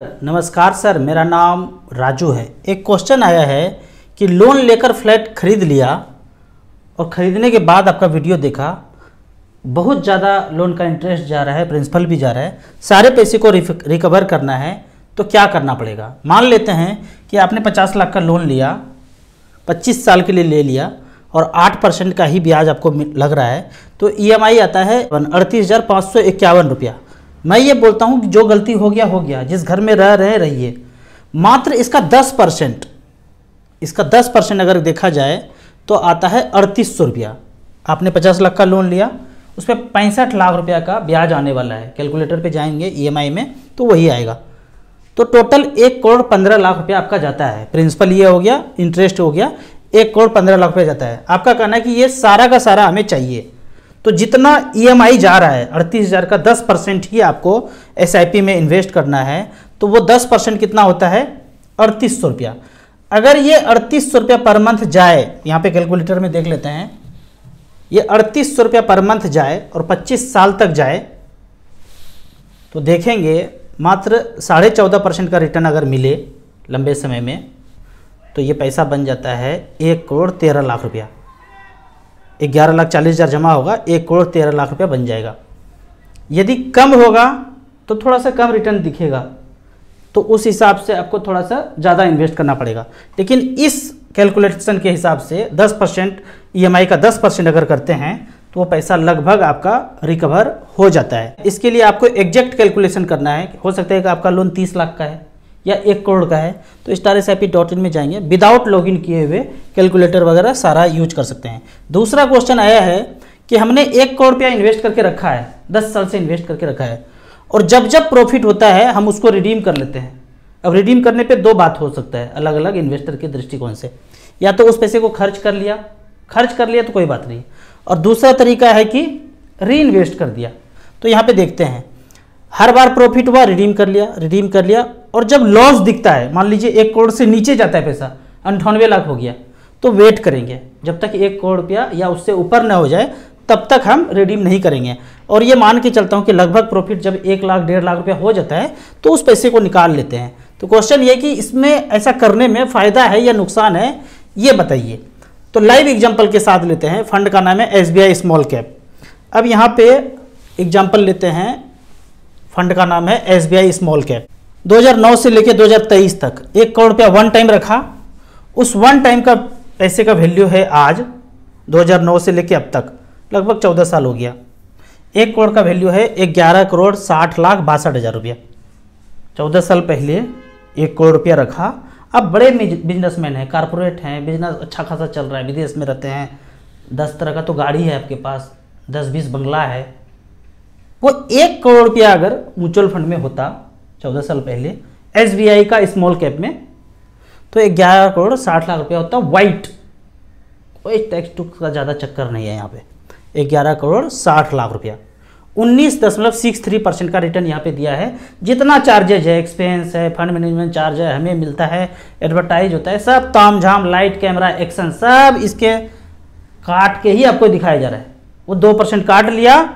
नमस्कार सर, मेरा नाम राजू है। एक क्वेश्चन आया है कि लोन लेकर फ्लैट खरीद लिया और ख़रीदने के बाद आपका वीडियो देखा, बहुत ज़्यादा लोन का इंटरेस्ट जा रहा है, प्रिंसिपल भी जा रहा है, सारे पैसे को रिकवर करना है तो क्या करना पड़ेगा। मान लेते हैं कि आपने 50 लाख का लोन लिया, 25 साल के लिए ले लिया और 8% का ही ब्याज आपको लग रहा है, तो EMI आता है 38,551 रुपया। मैं ये बोलता हूँ कि जो गलती हो गया, जिस घर में रह रहे रहिए, मात्र इसका 10% अगर देखा जाए तो आता है 3800 रुपया। आपने 50 लाख का लोन लिया, उसमें 65 लाख रुपया का ब्याज आने वाला है। कैलकुलेटर पे जाएंगे EMI में तो वही आएगा। तो टोटल 1,15,00,000 रुपया आपका जाता है। प्रिंसिपल ये हो गया, इंटरेस्ट हो गया, 1,15,00,000 रुपया जाता है। आपका कहना है कि ये सारा का सारा हमें चाहिए, तो जितना EMI जा रहा है 38,000 का 10% ही आपको SIP में इन्वेस्ट करना है, तो वो 10% कितना होता है 3800 रुपया। अगर ये 3800 रुपया पर मंथ जाए, यहाँ पे कैलकुलेटर में देख लेते हैं, ये 3800 रुपया पर मंथ जाए और 25 साल तक जाए तो देखेंगे मात्र 14.5% का रिटर्न अगर मिले लंबे समय में, तो ये पैसा बन जाता है 1,13,00,000 रुपया। 11,40,000 जमा होगा, 1,13,00,000 रुपया बन जाएगा। यदि कम होगा तो थोड़ा सा कम रिटर्न दिखेगा, तो उस हिसाब से आपको थोड़ा सा ज़्यादा इन्वेस्ट करना पड़ेगा। लेकिन इस कैलकुलेशन के हिसाब से 10% EMI का 10% अगर करते हैं तो वो पैसा लगभग आपका रिकवर हो जाता है। इसके लिए आपको एग्जैक्ट कैलकुलेशन करना है। हो सकता है कि आपका लोन 30 लाख का है या 1 करोड़ का है, तो StarSIP.in में जाएंगे, विदाउट लॉगिन किए हुए कैलकुलेटर वगैरह सारा यूज कर सकते हैं। दूसरा क्वेश्चन आया है कि हमने 1 करोड़ रुपया इन्वेस्ट करके रखा है, 10 साल से इन्वेस्ट करके रखा है, और जब जब प्रॉफिट होता है हम उसको रिडीम कर लेते हैं। अब रिडीम करने पे दो बात हो सकता है अलग अलग इन्वेस्टर के दृष्टिकोण से। या तो उस पैसे को खर्च कर लिया तो कोई बात नहीं, और दूसरा तरीका है कि री इन्वेस्ट कर दिया। तो यहाँ पे देखते हैं, हर बार प्रॉफिट हुआ रिडीम कर लिया, और जब लॉस दिखता है, मान लीजिए 1 करोड़ से नीचे जाता है पैसा, 98 लाख हो गया, तो वेट करेंगे जब तक 1 करोड़ रुपया या उससे ऊपर न हो जाए, तब तक हम रिडीम नहीं करेंगे। और ये मान के चलता हूँ कि लगभग प्रॉफिट जब 1 लाख 1.5 लाख रुपया हो जाता है तो उस पैसे को निकाल लेते हैं। तो क्वेश्चन ये कि इसमें ऐसा करने में फ़ायदा है या नुकसान है, ये बताइए। तो लाइव एग्जाम्पल के साथ लेते हैं। फंड का नाम है SBI स्मॉल कैप। अब यहाँ पे एग्जाम्पल लेते हैं, फंड का नाम है SBI स्मॉल कैप। 2009 से लेकर 2023 तक 1 करोड़ रुपया वन टाइम रखा। उस वन टाइम का पैसे का वैल्यू है आज 2009 से लेकर अब तक लगभग 14 साल हो गया। 1 करोड़ का वैल्यू है 11,60,62,000 रुपया। 14 साल पहले 1 करोड़ रुपया रखा। अब बड़े बिजनेसमैन हैं, कारपोरेट हैं, बिजनेस अच्छा खासा चल रहा है, विदेश में रहते हैं, 10 तरह का तो गाड़ी है आपके पास, 10-20 बंगला है। वो 1 करोड़ रुपया अगर म्यूचुअल फंड में होता 14 साल पहले SBI का स्मॉल कैप में, तो 11,60,00,000 रुपया होता वाइट। कोई टैक्स टूक्स का ज़्यादा चक्कर नहीं है यहाँ पे। 11,60,00,000 रुपया 19.63% का रिटर्न यहाँ पे दिया है। जितना चार्जेज है, एक्सपेंस है, फंड मैनेजमेंट चार्ज है, हमें मिलता है, एडवर्टाइज होता है, सब ताम झाम, लाइट कैमरा एक्शन सब इसके काट के ही आपको दिखाया जा रहा है। वो 2% काट लिया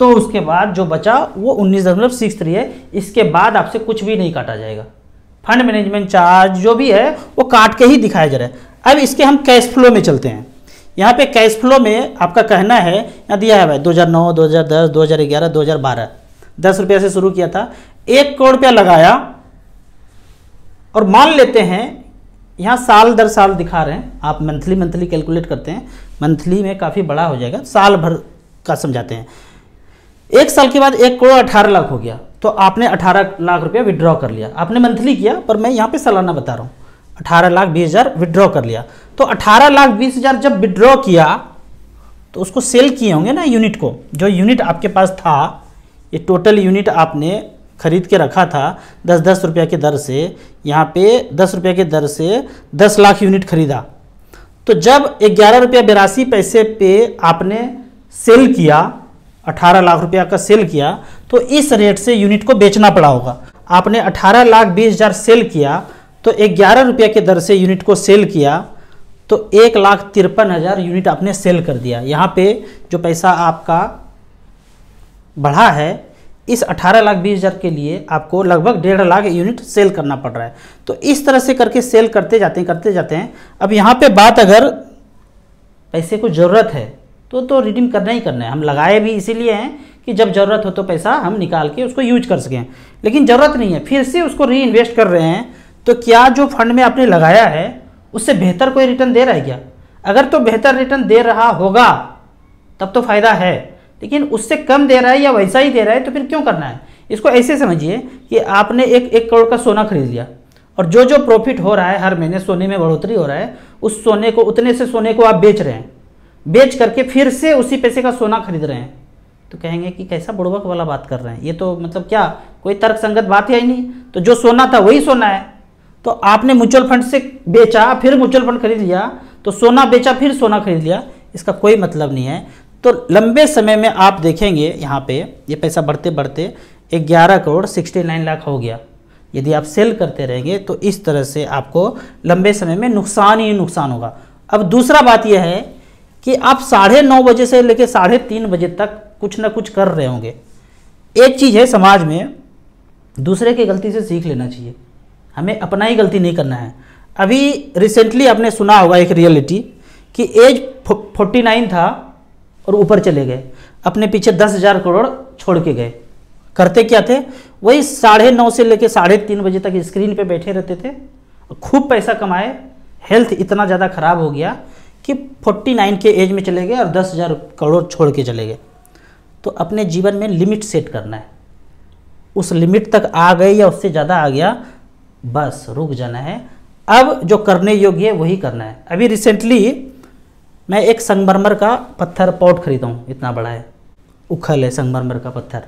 तो उसके बाद जो बचा वो 19.63 है। इसके बाद आपसे कुछ भी नहीं काटा जाएगा। फंड मैनेजमेंट चार्ज जो भी है वो काट के ही दिखाया जा रहा है। अब इसके हम कैश फ्लो में चलते हैं। यहाँ पे कैश फ्लो में आपका कहना है, यहाँ दिया है भाई 2009, 2010, 2011, 2012, 10 रुपया से शुरू किया था, 1 करोड़ रुपया लगाया, और मान लेते हैं यहाँ साल दर साल दिखा रहे हैं। आप मंथली कैलकुलेट करते हैं, मंथली में काफ़ी बड़ा हो जाएगा, साल भर का समझाते हैं। 1 साल के बाद 1 करोड़ 18 लाख हो गया, तो आपने 18 लाख रुपया विड्रॉ कर लिया। आपने मंथली किया, पर मैं यहाँ पे सालाना बता रहा हूँ। 18,20,000 विड्रॉ कर लिया। तो 18,20,000 जब विड्रॉ किया तो उसको सेल किए होंगे ना यूनिट को। जो यूनिट आपके पास था, ये टोटल यूनिट आपने खरीद के रखा था 10-10 रुपया के दर से। यहाँ पे 10 रुपये के दर से 10 लाख यूनिट खरीदा। तो जब 11.82 पे आपने सेल किया, 18 लाख रुपया का सेल किया, तो इस रेट से यूनिट को बेचना पड़ा होगा। आपने 18,20,000 सेल किया, तो 11 रुपये के दर से यूनिट को सेल किया, तो 1,53,000 यूनिट आपने सेल कर दिया। यहाँ पे जो पैसा आपका बढ़ा है इस 18,20,000 के लिए आपको लगभग 1.5 लाख यूनिट सेल करना पड़ रहा है। तो इस तरह से करके सेल करते जाते हैं। अब यहाँ पे बात, अगर पैसे को ज़रूरत है तो रिडीम करना ही करना है। हम लगाए भी इसीलिए हैं कि जब ज़रूरत हो तो पैसा हम निकाल के उसको यूज कर सकें, लेकिन ज़रूरत नहीं है फिर से उसको री इन्वेस्ट कर रहे हैं, तो क्या जो फंड में आपने लगाया है उससे बेहतर कोई रिटर्न दे रहा है क्या? अगर तो बेहतर रिटर्न दे रहा होगा तब तो फ़ायदा है, लेकिन उससे कम दे रहा है या वैसा ही दे रहा है तो फिर क्यों करना है? इसको ऐसे समझिए कि आपने 1 करोड़ का सोना खरीद लिया और जो प्रॉफिट हो रहा है हर महीने सोने में बढ़ोतरी हो रहा है, उस सोने को, उतने से सोने को आप बेच रहे हैं, बेच करके फिर से उसी पैसे का सोना खरीद रहे हैं, तो कहेंगे कि कैसा बुड़बक वाला बात कर रहे हैं, ये तो मतलब क्या कोई तर्कसंगत बात है ही नहीं। तो जो सोना था वही सोना है, तो आपने म्यूचुअल फंड से बेचा फिर म्यूचुअल फंड खरीद लिया, तो सोना बेचा फिर सोना खरीद लिया, इसका कोई मतलब नहीं है। तो लंबे समय में आप देखेंगे यहाँ पे ये पैसा बढ़ते बढ़ते 11 करोड़ 69 लाख हो गया। यदि आप सेल करते रहेंगे तो इस तरह से आपको लंबे समय में नुकसान ही नुकसान होगा। अब दूसरा बात यह है कि आप 9:30 बजे से लेकर 3:30 बजे तक कुछ ना कुछ कर रहे होंगे। एक चीज़ है, समाज में दूसरे की गलती से सीख लेना चाहिए, हमें अपना ही गलती नहीं करना है। अभी रिसेंटली आपने सुना होगा एक रियलिटी कि एज 49 था और ऊपर चले गए, अपने पीछे 10,000 करोड़ छोड़ के गए। करते क्या थे? वही 9:30 से लेकर 3:30 बजे तक स्क्रीन पे बैठे रहते थे, खूब पैसा कमाए, हेल्थ इतना ज़्यादा खराब हो गया कि 49 के एज में चले गए और 10,000 करोड़ छोड़ के चले गए। तो अपने जीवन में लिमिट सेट करना है, उस लिमिट तक आ गए या उससे ज़्यादा आ गया बस रुक जाना है। अब जो करने योग्य है वही करना है। अभी रिसेंटली मैं एक संगमरमर का पत्थर पॉट खरीदा हूँ, इतना बड़ा है, उखल है संगमरमर का पत्थर,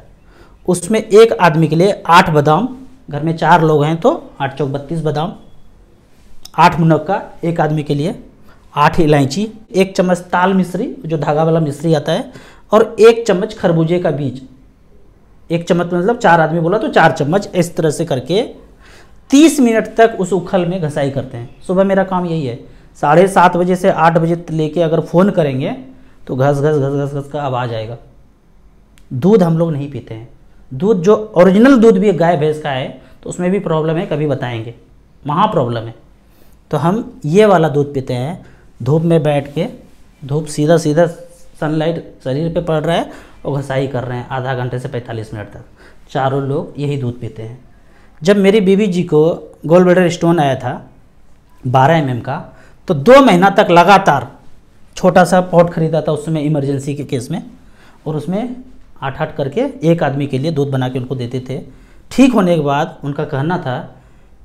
उसमें एक आदमी के लिए 8 बादाम, घर में 4 लोग हैं तो 8 चौक 32 बादाम, 8 मुनक्का एक आदमी के लिए, 8 इलायची, 1 चम्मच ताल मिश्री जो धागा वाला मिश्री आता है, और 1 चम्मच खरबूजे का बीज। 1 चम्मच मतलब 4 आदमी बोला तो 4 चम्मच, इस तरह से करके 30 मिनट तक उस उखल में घसाई करते हैं। सुबह मेरा काम यही है, 7:30 बजे से 8 बजे लेके अगर फ़ोन करेंगे तो घस घस घस घस घस का आवाज़ आएगा। दूध हम लोग नहीं पीते हैं, दूध जो ओरिजिनल दूध भी गाय भैंस का है तो उसमें भी प्रॉब्लम है, कभी बताएंगे, वहाँ प्रॉब्लम है। तो हम ये वाला दूध पीते हैं, धूप में बैठ के, धूप सीधा सीधा सनलाइट शरीर पे पड़ रहा है और घसाई कर रहे हैं आधा घंटे से 45 मिनट तक, चारों लोग यही दूध पीते हैं। जब मेरी बीवी जी को गोल्ड ब्लैडर स्टोन आया था 12 mm का, तो 2 महीना तक लगातार छोटा सा पॉट खरीदा था उस समय इमरजेंसी के केस में, और उसमें 8-8 करके एक आदमी के लिए दूध बना के उनको देते थे। ठीक होने के बाद उनका कहना था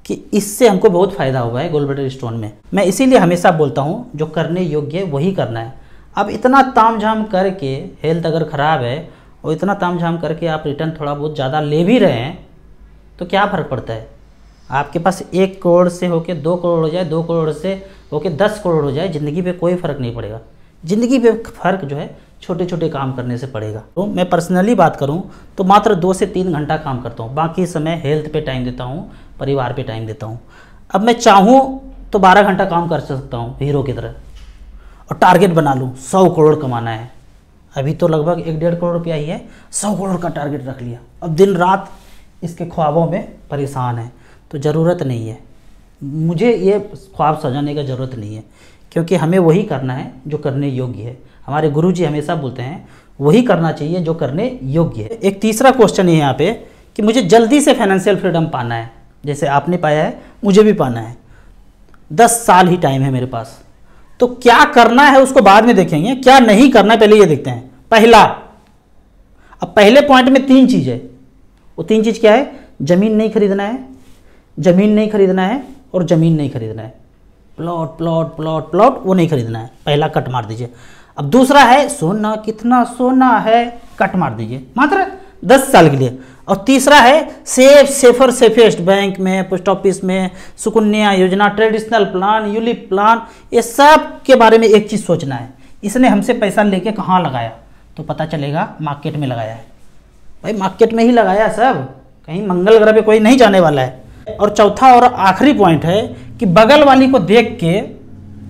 कि इससे हमको बहुत फ़ायदा हुआ है गोल्ड ब्लैडर स्टोन में। मैं इसीलिए हमेशा बोलता हूँ जो करने योग्य है वही करना है। अब इतना तामझाम करके हेल्थ अगर ख़राब है और इतना तामझाम करके आप रिटर्न थोड़ा बहुत ज़्यादा ले भी रहे हैं तो क्या फ़र्क पड़ता है? आपके पास 1 करोड़ से होके 2 करोड़ हो जाए, 2 करोड़ से होके 10 करोड़ हो जाए, ज़िंदगी पे कोई फ़र्क नहीं पड़ेगा। ज़िंदगी पे फ़र्क जो है छोटे छोटे काम करने से पड़ेगा। तो मैं पर्सनली बात करूं तो मात्र 2 से 3 घंटा काम करता हूं, बाकी समय हेल्थ पे टाइम देता हूं, परिवार पे टाइम देता हूं। अब मैं चाहूं तो 12 घंटा काम कर सकता हूं हीरो की तरह, और टारगेट बना लूं 100 करोड़ कमाना है। अभी तो लगभग 1-1.5 करोड़ रुपया ही है, 100 करोड़ का टारगेट रख लिया। अब दिन रात इसके ख्वाबों में परेशान है, तो ज़रूरत नहीं है मुझे ये ख्वाब सजाने का ज़रूरत नहीं है, क्योंकि हमें वही करना है जो करने योग्य है। हमारे गुरुजी हमेशा बोलते हैं वही करना चाहिए जो करने योग्य है। एक तीसरा क्वेश्चन है यहाँ पे कि मुझे जल्दी से फाइनेंशियल फ्रीडम पाना है, जैसे आपने पाया है मुझे भी पाना है, 10 साल ही टाइम है मेरे पास, तो क्या करना है उसको बाद में देखेंगे, क्या नहीं करना है पहले ये देखते हैं। पहला, अब पहले पॉइंट में 3 चीज़ है, वो 3 चीज़ क्या है? ज़मीन नहीं खरीदना है, ज़मीन नहीं खरीदना है और ज़मीन नहीं खरीदना है। प्लॉट प्लॉट प्लॉट प्लॉट वो नहीं खरीदना है, पहला कट मार दीजिए। अब दूसरा है सोना, कितना सोना है, कट मार दीजिए मात्र 10 साल के लिए। और तीसरा है सेफर सेफेस्ट, बैंक में, पोस्ट ऑफिस में, सुकन्या योजना, ट्रेडिशनल प्लान, यूलिप प्लान, ये सब के बारे में एक चीज़ सोचना है, इसने हमसे पैसा लेके कहाँ लगाया, तो पता चलेगा मार्केट में लगाया है। भाई मार्केट में ही लगाया सब, कहीं मंगल ग्रह पे कोई नहीं जाने वाला है। और चौथा और आखिरी पॉइंट है कि बगल वाली को देख के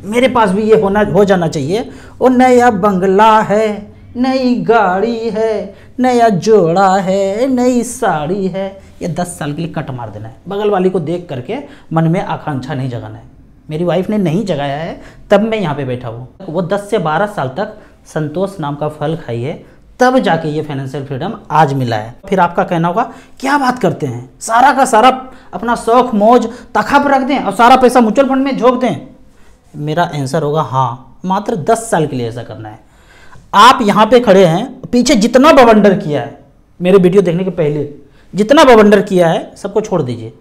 मेरे पास भी ये हो जाना चाहिए, वो नया बंगला है, नई गाड़ी है, नया जोड़ा है, नई साड़ी है, ये 10 साल के लिए कट मार देना है। बगल वाली को देख करके मन में आकांक्षा नहीं जगाना है। मेरी वाइफ ने नहीं जगाया है तब मैं यहाँ पे बैठा हूँ। वो 10 से 12 साल तक संतोष नाम का फल खाई है, तब जाके ये फाइनेंशियल फ्रीडम आज मिला है। फिर आपका कहना होगा क्या बात करते हैं, सारा का सारा अपना शौक मौज तखा पर रख दें और सारा पैसा म्यूचुअल फंड में झोंक दें। मेरा आंसर होगा हाँ, मात्र 10 साल के लिए ऐसा करना है। आप यहाँ पे खड़े हैं, पीछे जितना बवंडर किया है मेरे वीडियो देखने के पहले, जितना बवंडर किया है सबको छोड़ दीजिए।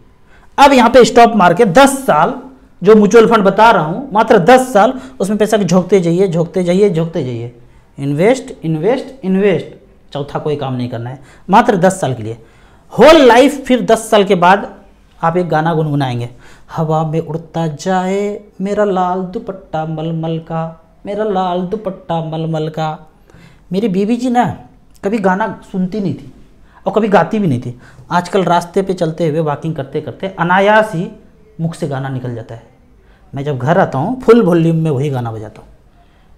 अब यहाँ पे स्टॉप मार के 10 साल जो म्यूचुअल फंड बता रहा हूँ, मात्र 10 साल उसमें पैसा झोंकते जाइए, झोंकते जाइए, झोंकते जाइए। इन्वेस्ट इन्वेस्ट इन्वेस्ट, चौथा कोई काम नहीं करना है, मात्र 10 साल के लिए। होल लाइफ फिर 10 साल के बाद आप एक गाना गुनगुनाएंगे, हवा में उड़ता जाए मेरा लाल दुपट्टा मलमल का, मेरा लाल दुपट्टा मलमल का। मेरी बीवी जी ना कभी गाना सुनती नहीं थी और कभी गाती भी नहीं थी। आजकल रास्ते पे चलते हुए वॉकिंग करते करते अनायास ही मुख से गाना निकल जाता है। मैं जब घर आता हूँ फुल वॉल्यूम में वही गाना बजाता हूँ।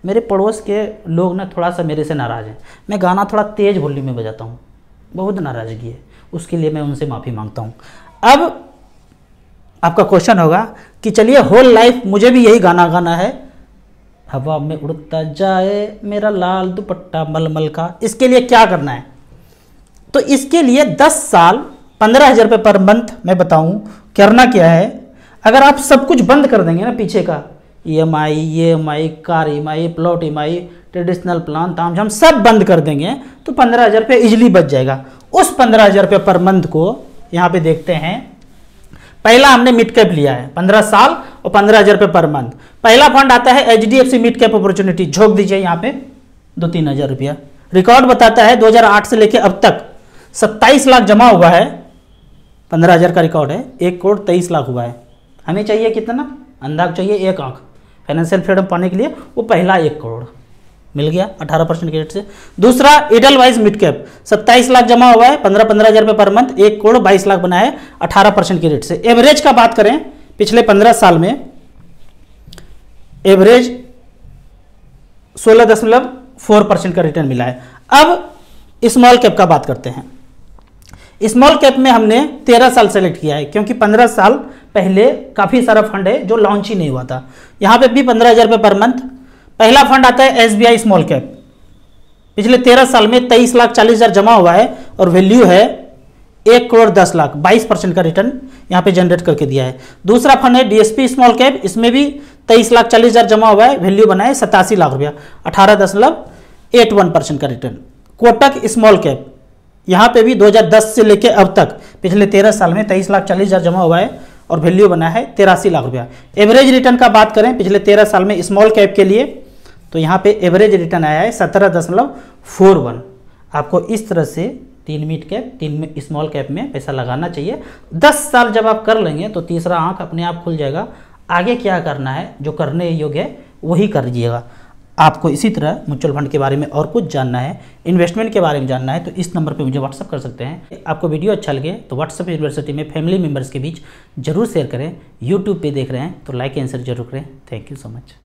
मेरे पड़ोस के लोग ना थोड़ा सा मेरे से नाराज़ हैं, मैं गाना थोड़ा तेज़ वॉल्यूम में बजाता हूँ, बहुत नाराज़गी है, उसके लिए मैं उनसे माफ़ी मांगता हूँ। अब आपका क्वेश्चन होगा कि चलिए होल लाइफ मुझे भी यही गाना गाना है, हवा में उड़ता जाए मेरा लाल दुपट्टा मलमल का, इसके लिए क्या करना है? तो इसके लिए 10 साल 15,000 रुपये पर मंथ मैं बताऊँ करना क्या है। अगर आप सब कुछ बंद कर देंगे ना, पीछे का EMI, car EMI, plot EMI, traditional plan तामझाम सब बंद कर देंगे तो 15,000 रुपये इजिली बच जाएगा। उस 15,000 रुपये पर मंथ को यहाँ पे देखते हैं। पहला हमने मिड कैप लिया है 15 साल और 15,000 रुपये पर मंथ। पहला फंड आता है HDFC मिड कैप अपॉर्चुनिटी, झोंक दीजिए यहाँ पे 2-3 हज़ार रुपया। रिकॉर्ड बताता है 2008 से लेकर अब तक 27 लाख जमा हुआ है, 15,000 का रिकॉर्ड है, 1 करोड़ 23 लाख हुआ है। हमें चाहिए कितना? अंदाज चाहिए 1 आंख। फाइनेंशियल फ्रीडम पाने के लिए वो पहला 1 करोड़ मिल गया 18% के रेट से। दूसरा एडलवाइज मिड कैप 27 लाख जमा हुआ है, 15,000 रुपये पर मंथ, 1 करोड़ 22 लाख बना है 18% के रेट से। एवरेज का बात करें पिछले 15 साल में एवरेज 16.4% का रिटर्न मिला है। अब स्मॉल कैप का बात करते हैं। स्मॉल कैप में हमने 13 साल सेलेक्ट किया है क्योंकि 15 साल पहले काफ़ी सारा फंड है जो लॉन्च ही नहीं हुआ था। यहाँ पे भी 15,000 रुपये पर मंथ। पहला फंड आता है SBI स्मॉल कैप, पिछले 13 साल में 23,40,000 जमा हुआ है और वैल्यू है 1 करोड़ 10 लाख, 22% का रिटर्न यहाँ पे जनरेट करके दिया है। दूसरा फंड है DSP स्मॉल कैप, इसमें भी 23,40,000 जमा हुआ है, वैल्यू बना है 87 लाख रुपया, 18.81% का रिटर्न। कोटक स्मॉल कैप, यहाँ पे भी 2010 से लेकर अब तक पिछले 13 साल में 23,40,000 जमा हुआ है और वैल्यू बना है 83 लाख रुपया। एवरेज रिटर्न का बात करें पिछले 13 साल में स्मॉल कैप के लिए तो यहाँ पे एवरेज रिटर्न आया है 17.41। आपको इस तरह से 3 मिड कैप 3 स्मॉल कैप में पैसा लगाना चाहिए। 10 साल जब आप कर लेंगे तो तीसरा आंख अपने आप खुल जाएगा। आगे क्या करना है, जो करने योग्य है वही कर लीजिएगा। आपको इसी तरह म्यूचुअल फंड के बारे में और कुछ जानना है, इन्वेस्टमेंट के बारे में जानना है तो इस नंबर पे मुझे व्हाट्सअप कर सकते हैं। आपको वीडियो अच्छा लगे तो व्हाट्सअप यूनिवर्सिटी में फैमिली मेम्बर्स के बीच जरूर शेयर करें। यूट्यूब पे देख रहे हैं तो लाइक एंड शेयर जरूर करें। Thank you so much.